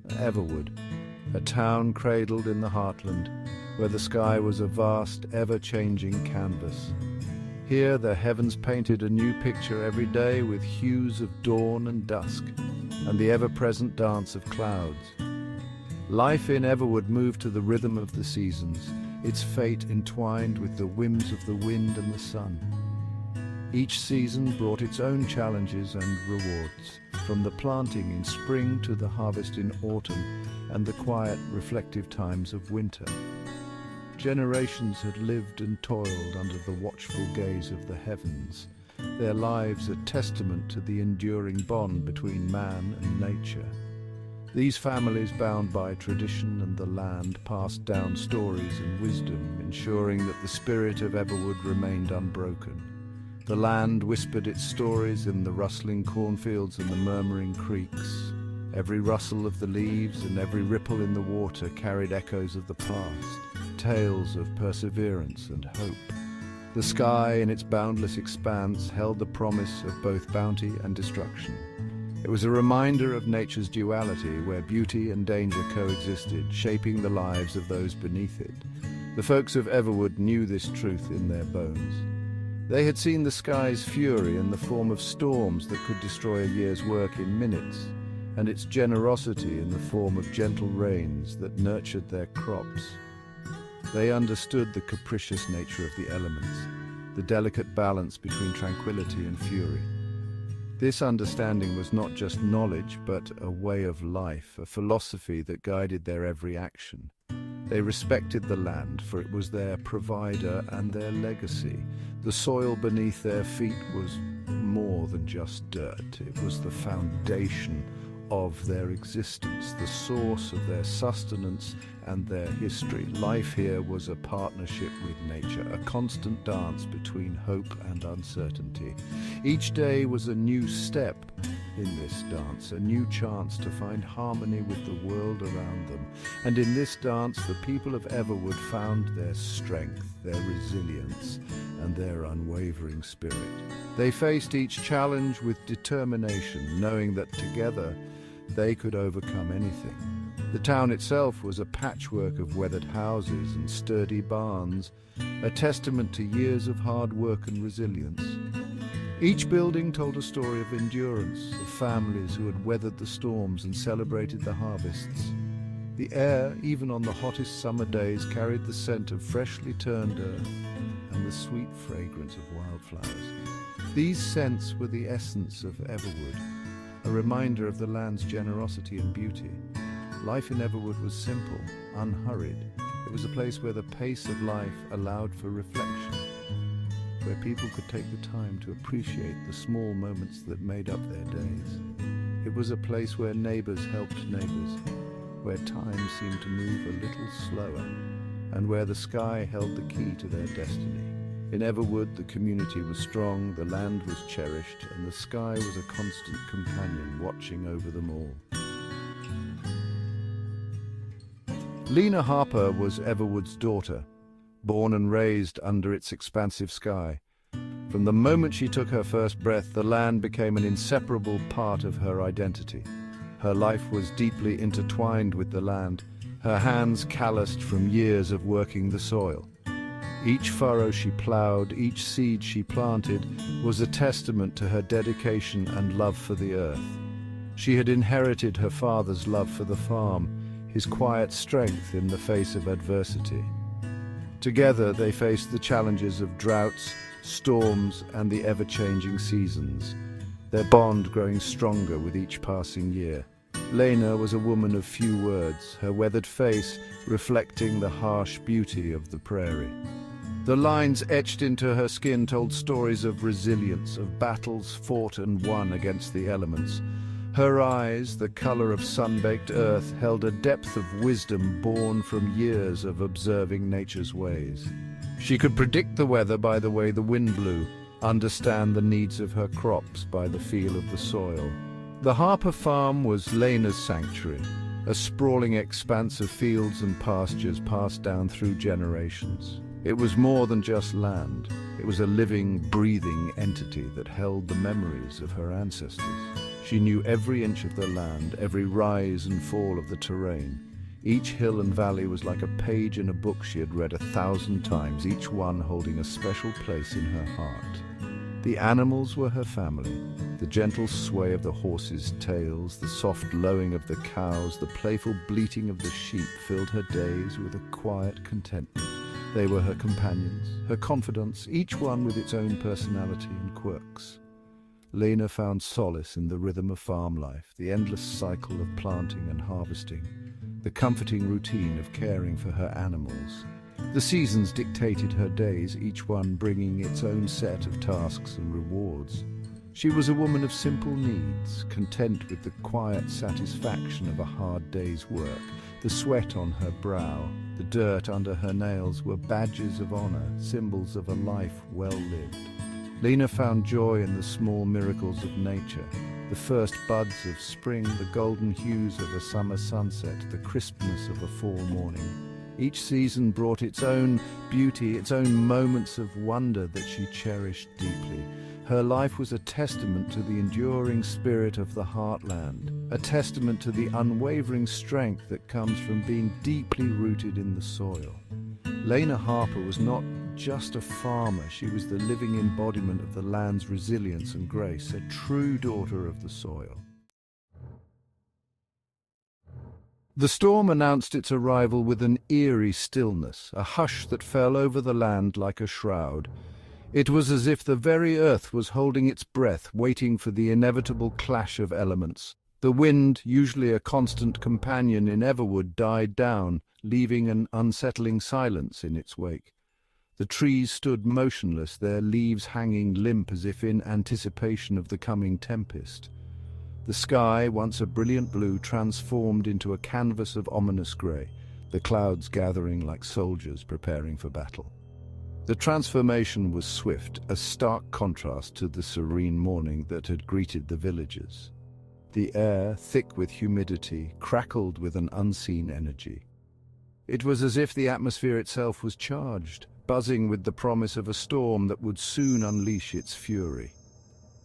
Everwood, a town cradled in the heartland, where the sky was a vast, ever-changing canvas. Here the heavens painted a new picture every day with hues of dawn and dusk, and the ever-present dance of clouds. Life in Everwood moved to the rhythm of the seasons, its fate entwined with the whims of the wind and the sun. Each season brought its own challenges and rewards, from the planting in spring to the harvest in autumn and the quiet, reflective times of winter. Generations had lived and toiled under the watchful gaze of the heavens, their lives a testament to the enduring bond between man and nature. These families, bound by tradition and the land, passed down stories and wisdom, ensuring that the spirit of Everwood remained unbroken. The land whispered its stories in the rustling cornfields and the murmuring creeks. Every rustle of the leaves and every ripple in the water carried echoes of the past, tales of perseverance and hope. The sky, in its boundless expanse, held the promise of both bounty and destruction. It was a reminder of nature's duality, where beauty and danger coexisted, shaping the lives of those beneath it. The folks of Everwood knew this truth in their bones. They had seen the sky's fury in the form of storms that could destroy a year's work in minutes, and its generosity in the form of gentle rains that nurtured their crops. They understood the capricious nature of the elements, the delicate balance between tranquility and fury. This understanding was not just knowledge, but a way of life, a philosophy that guided their every action. They respected the land, for it was their provider and their legacy. The soil beneath their feet was more than just dirt. It was the foundation of their existence, the source of their sustenance and their history. Life here was a partnership with nature, a constant dance between hope and uncertainty. Each day was a new step in this dance, a new chance to find harmony with the world around them. And in this dance, the people of Everwood found their strength, their resilience, and their unwavering spirit. They faced each challenge with determination, knowing that together they could overcome anything. The town itself was a patchwork of weathered houses and sturdy barns, a testament to years of hard work and resilience. Each building told a story of endurance, of families who had weathered the storms and celebrated the harvests. The air, even on the hottest summer days, carried the scent of freshly turned earth and the sweet fragrance of wildflowers. These scents were the essence of Everwood, a reminder of the land's generosity and beauty. Life in Everwood was simple, unhurried. It was a place where the pace of life allowed for reflection, where people could take the time to appreciate the small moments that made up their days. It was a place where neighbors helped neighbors, where time seemed to move a little slower, and where the sky held the key to their destiny. In Everwood, the community was strong, the land was cherished, and the sky was a constant companion watching over them all. Lena Harper was Everwood's daughter, born and raised under its expansive sky. From the moment she took her first breath, the land became an inseparable part of her identity. Her life was deeply intertwined with the land, her hands calloused from years of working the soil. Each furrow she plowed, each seed she planted, was a testament to her dedication and love for the earth. She had inherited her father's love for the farm, his quiet strength in the face of adversity. Together they faced the challenges of droughts, storms, and the ever-changing seasons, their bond growing stronger with each passing year. Lena was a woman of few words, her weathered face reflecting the harsh beauty of the prairie. The lines etched into her skin told stories of resilience, of battles fought and won against the elements. Her eyes, the color of sun-baked earth, held a depth of wisdom born from years of observing nature's ways. She could predict the weather by the way the wind blew, understand the needs of her crops by the feel of the soil. The Harper farm was Lena's sanctuary, a sprawling expanse of fields and pastures passed down through generations. It was more than just land. It was a living, breathing entity that held the memories of her ancestors. She knew every inch of the land, every rise and fall of the terrain. Each hill and valley was like a page in a book she had read 1,000 times, each one holding a special place in her heart. The animals were her family. The gentle sway of the horses' tails, the soft lowing of the cows, the playful bleating of the sheep filled her days with a quiet contentment. They were her companions, her confidants, each one with its own personality and quirks. Lena found solace in the rhythm of farm life, the endless cycle of planting and harvesting, the comforting routine of caring for her animals. The seasons dictated her days, each one bringing its own set of tasks and rewards. She was a woman of simple needs, content with the quiet satisfaction of a hard day's work. The sweat on her brow, the dirt under her nails were badges of honor, symbols of a life well lived. Lena found joy in the small miracles of nature, the first buds of spring, the golden hues of a summer sunset, the crispness of a fall morning. Each season brought its own beauty, its own moments of wonder that she cherished deeply. Her life was a testament to the enduring spirit of the heartland, a testament to the unwavering strength that comes from being deeply rooted in the soil. Lena Harper was not just a farmer, she was the living embodiment of the land's resilience and grace, a true daughter of the soil. The storm announced its arrival with an eerie stillness, a hush that fell over the land like a shroud. It was as if the very earth was holding its breath, waiting for the inevitable clash of elements. The wind, usually a constant companion in Everwood, died down, leaving an unsettling silence in its wake. The trees stood motionless, their leaves hanging limp as if in anticipation of the coming tempest. The sky, once a brilliant blue, transformed into a canvas of ominous grey, the clouds gathering like soldiers preparing for battle. The transformation was swift, a stark contrast to the serene morning that had greeted the villagers. The air, thick with humidity, crackled with an unseen energy. It was as if the atmosphere itself was charged, buzzing with the promise of a storm that would soon unleash its fury.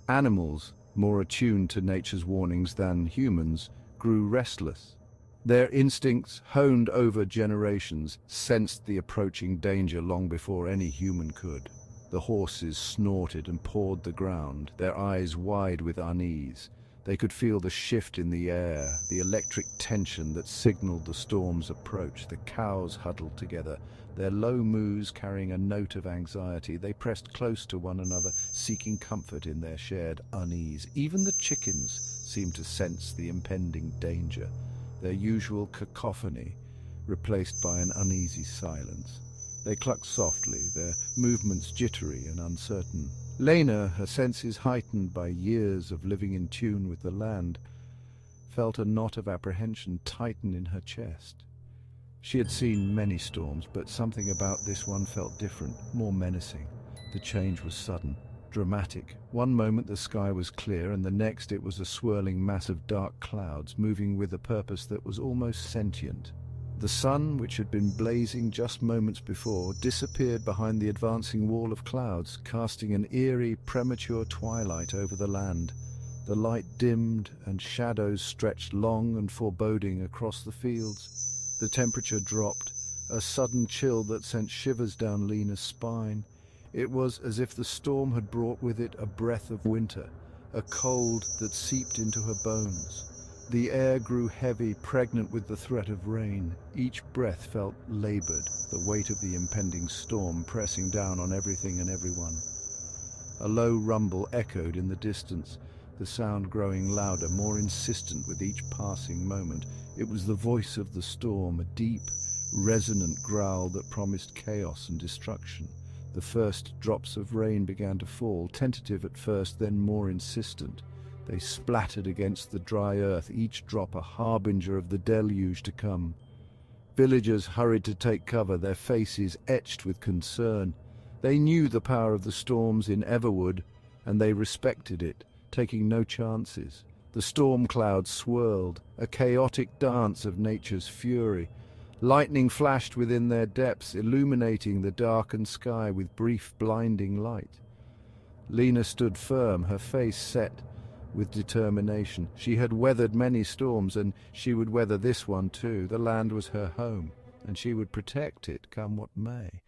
Animals, more attuned to nature's warnings than humans, grew restless. Their instincts, honed over generations, sensed the approaching danger long before any human could. The horses snorted and pawed the ground, their eyes wide with unease. They could feel the shift in the air, the electric tension that signaled the storm's approach. The cows huddled together, their low moos carrying a note of anxiety. They pressed close to one another, seeking comfort in their shared unease. Even the chickens seemed to sense the impending danger, their usual cacophony replaced by an uneasy silence. They clucked softly, their movements jittery and uncertain. Lena, her senses heightened by years of living in tune with the land, felt a knot of apprehension tighten in her chest. She had seen many storms, but something about this one felt different, more menacing. The change was sudden, dramatic. One moment the sky was clear, and the next it was a swirling mass of dark clouds, moving with a purpose that was almost sentient. The sun, which had been blazing just moments before, disappeared behind the advancing wall of clouds, casting an eerie, premature twilight over the land. The light dimmed, and shadows stretched long and foreboding across the fields. The temperature dropped, a sudden chill that sent shivers down Lena's spine. It was as if the storm had brought with it a breath of winter, a cold that seeped into her bones. The air grew heavy, pregnant with the threat of rain. Each breath felt labored, the weight of the impending storm pressing down on everything and everyone. A low rumble echoed in the distance, the sound growing louder, more insistent with each passing moment. It was the voice of the storm, a deep, resonant growl that promised chaos and destruction. The first drops of rain began to fall, tentative at first, then more insistent. They splattered against the dry earth, each drop a harbinger of the deluge to come. Villagers hurried to take cover, their faces etched with concern. They knew the power of the storms in Everwood, and they respected it, taking no chances. The storm clouds swirled, a chaotic dance of nature's fury. Lightning flashed within their depths, illuminating the darkened sky with brief, blinding light. Lena stood firm, her face set, with determination. She had weathered many storms, and she would weather this one too. The land was her home, and she would protect it, come what may.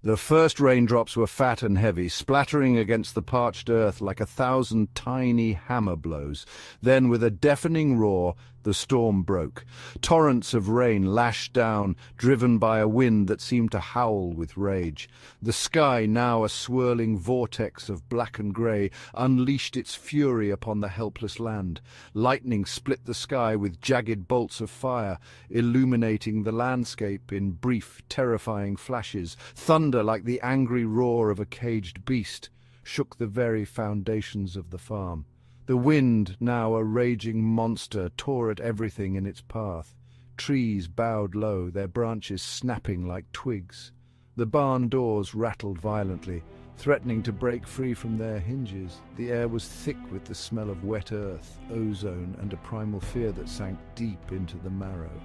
The first raindrops were fat and heavy, splattering against the parched earth like 1,000 tiny hammer blows. Then, with a deafening roar, the storm broke. Torrents of rain lashed down, driven by a wind that seemed to howl with rage. The sky, now a swirling vortex of black and grey, unleashed its fury upon the helpless land. Lightning split the sky with jagged bolts of fire, illuminating the landscape in brief, terrifying flashes. Thunder, like the angry roar of a caged beast, shook the very foundations of the farm. The wind, now a raging monster, tore at everything in its path. Trees bowed low, their branches snapping like twigs. The barn doors rattled violently, threatening to break free from their hinges. The air was thick with the smell of wet earth, ozone, and a primal fear that sank deep into the marrow.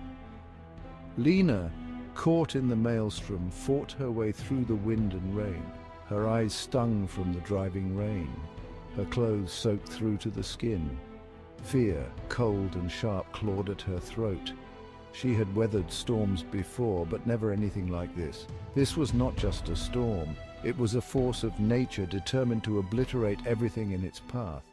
Lena, caught in the maelstrom, fought her way through the wind and rain. Her eyes stung from the driving rain. Her clothes soaked through to the skin. Fear, cold and sharp, clawed at her throat. She had weathered storms before, but never anything like this. This was not just a storm. It was a force of nature determined to obliterate everything in its path.